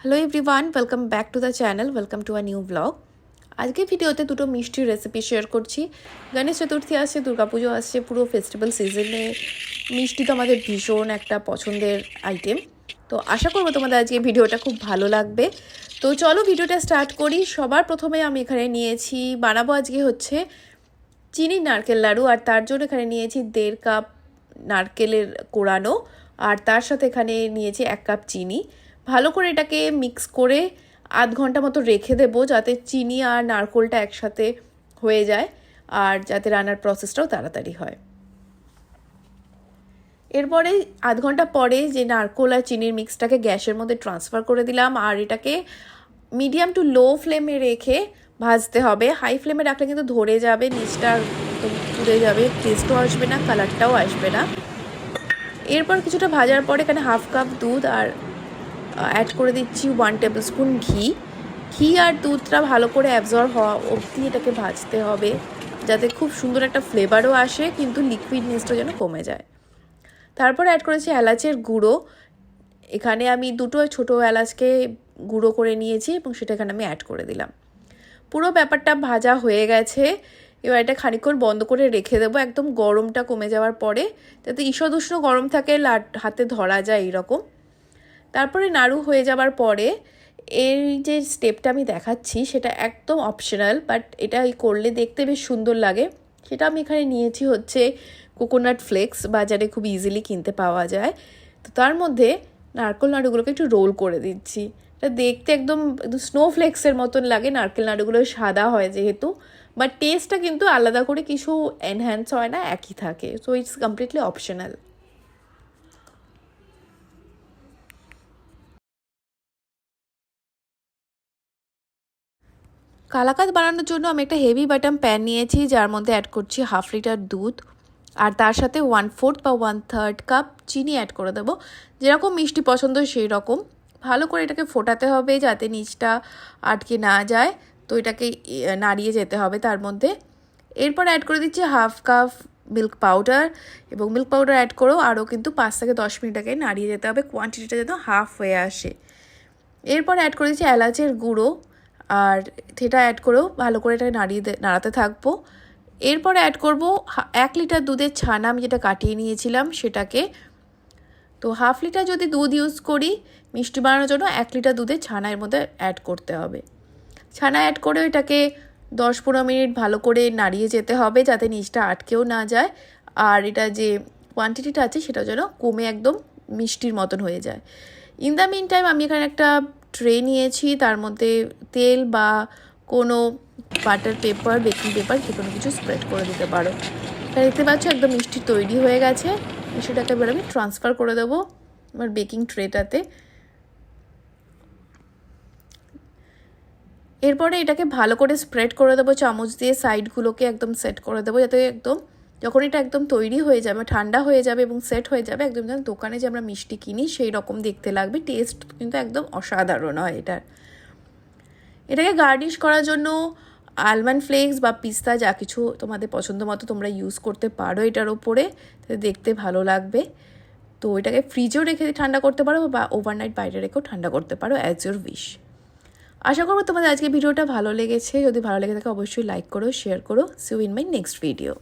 Hello everyone, welcome back to the channel, welcome to a new blog. আজকে ভিডিওতে দুটো মিষ্টির রেসিপি শেয়ার করছি। গণেশ চতুর্থী আসছে, দুর্গাপুজো আসছে, পুরো ফেস্টিভ্যাল সিজনে মিষ্টি তো আমাদের ভীষণ একটা পছন্দের আইটেম। তো আশা করবো তোমাদের আজকে ভিডিওটা খুব ভালো লাগবে। তো চলো ভিডিওটা স্টার্ট করি। সবার প্রথমে আমি এখানে নিয়েছি, বানাবো আজকে হচ্ছে চিনি নারকেল লাড়ু, আর তার জন্য এখানে নিয়েছি 1.5 কাপ নারকেলের কোড়ানো, আর তার সাথে এখানে নিয়েছি 1 কাপ চিনি। ভালো করে এটাকে মিক্স করে আধ ঘন্টা মতো রেখে দেবো, যাতে চিনি আর নারকেলটা একসাথে হয়ে যায় আর যাতে রান্নার প্রসেসটাও তাড়াতাড়ি হয়। এরপরে আধ ঘন্টা পরে যে নারকেল আর চিনির মিক্সটাকে গ্যাসের মধ্যে ট্রান্সফার করে দিলাম, আর এটাকে মিডিয়াম টু লো ফ্লেমে রেখে ভাজতে হবে। হাই ফ্লেমে রাখলে কিন্তু ধরে যাবে, নিচটা একদম পুড়ে যাবে, টেস্টও আসবে না, কালারটাও আসবে না। এরপর কিছুটা ভাজার পরে এখানে 1/2 কাপ দুধ আর অ্যাড করে দিচ্ছি 1 টেবিল স্পুন ঘি। ঘি আর দুধটা ভালো করে অ্যাবজর্ব হওয়া অবধি এটাকে ভাজতে হবে, যাতে খুব সুন্দর একটা ফ্লেভারও আসে, কিন্তু লিকুইডনেসটা যেন কমে যায়। তারপর অ্যাড করেছি এলাচের গুঁড়ো। এখানে আমি 2টো ছোটো এলাচকে গুঁড়ো করে নিয়েছি এবং সেটা এখানে আমি অ্যাড করে দিলাম। পুরো ব্যাপারটা ভাজা হয়ে গেছে। এবার এটা খানিকক্ষণ বন্ধ করে রেখে দেবো, একদম গরমটা কমে যাওয়ার পরে, যাতে ঈষৎ উষ্ণ গরম থাকে, হাতে ধরা যায় এইরকম। তারপরে নাড়ু হয়ে যাবার পরে এই যে স্টেপটা আমি দেখাচ্ছি সেটা একদম অপশনাল, বাট এটা করলে দেখতে বেশ সুন্দর লাগে। সেটা আমি এখানে নিয়েছি হচ্ছে কোকোনাট ফ্লেক্স, বাজারে খুব ইজিলি কিনতে পাওয়া যায়। তো তার মধ্যে নারকেল নাড়ুগুলোকে একটু রোল করে দিচ্ছি। এটা দেখতে একদম স্নোফ্লেক্সের মতন লাগে, নারকেল নাড়ুগুলো সাদা হয় যেহেতু, বাট টেস্টটা কিন্তু আলাদা করে কিছু এনহ্যান্স হয় না, একই থাকে। So it's completely optional. Kalakand বানানোর জন্য আমি একটা হেভি বাটাম প্যান নিয়েছি, যার মধ্যে অ্যাড করছি 1/2 লিটার দুধ, আর তার সাথে 1/4 বা 1/3 কাপ চিনি অ্যাড করে দেবো। যেরকম মিষ্টি পছন্দ সেই রকম। ভালো করে এটাকে ফোটাতে হবে যাতে নিচটা আটকে না যায়, তো এটাকে নাড়িয়ে যেতে হবে তার মধ্যে। এরপর অ্যাড করে দিচ্ছি 1/2 কাপ মিল্ক পাউডার, এবং মিল্ক পাউডার অ্যাড করেও আরও কিন্তু 5 থেকে 10 মিনিট আগে নাড়িয়ে যেতে হবে, কোয়ান্টিটিটা যেন হাফ হয়ে আসে। এরপর অ্যাড করে দিচ্ছি এলাচের গুঁড়ো, আর সেটা অ্যাড করেও ভালো করে এটা নাড়াতে থাকবো। এরপরে অ্যাড করব 1 লিটার দুধের ছানা, আমি যেটা কাটিয়ে নিয়েছিলাম সেটাকে। তো 1/2 লিটার যদি দুধ ইউজ করি মিষ্টি বানানোর জন্য, 1 লিটার দুধের ছানা এর মধ্যে অ্যাড করতে হবে। ছানা অ্যাড করে এটাকে 10-15 মিনিট ভালো করে নাড়িয়ে যেতে হবে, যাতে নিচটা আটকেও না যায়, আর এটা যে কোয়ান্টিটিটা আছে সেটা যেন কমে একদম মিষ্টির মতন হয়ে যায়। ইন দ্য মিন টাইম আমি এখানে একটা ট্রে নিয়েছি, তার মধ্যে তেল বা কোনো বাটার পেপার, বেকিং পেপার, যে কোনো কিছু স্প্রেড করে দিতে পারো। এটা দেখতে পাচ্ছ একদম মিষ্টি তৈরি হয়ে গেছে। সেটাকে এবার আমি ট্রান্সফার করে দেবো আমার বেকিং ট্রেটাতে। এরপরে এটাকে ভালো করে স্প্রেড করে দেবো চামচ দিয়ে, সাইডগুলোকে একদম সেট করে দেবো, যাতে একদম যখন এটা একদম তৈরি হয়ে যাবে, ঠান্ডা হয়ে যাবে এবং সেট হয়ে যাবে, একদম যেন দোকানে যে আমরা মিষ্টি কিনি সেই রকম দেখতে লাগবে। টেস্ট কিন্তু একদম অসাধারণ হয় এটার। এটাকে গার্নিশ করার জন্য আলমন্ড ফ্লেক্স বা পিস্তা, যা কিছু তোমাদের পছন্দ মতো তোমরা ইউজ করতে পারো এটার ওপরে, দেখতে ভালো লাগবে। তো এটাকে ফ্রিজেও রেখে ঠান্ডা করতে পারো, বা ওভারনাইট বাইরে রেখেও ঠান্ডা করতে পারো, অ্যাজ ইউর উইশ। আশা করবো তোমাদের আজকে ভিডিওটা ভালো লেগেছে। যদি ভালো লেগে থাকে অবশ্যই লাইক করো, শেয়ার করো। See you in my next video.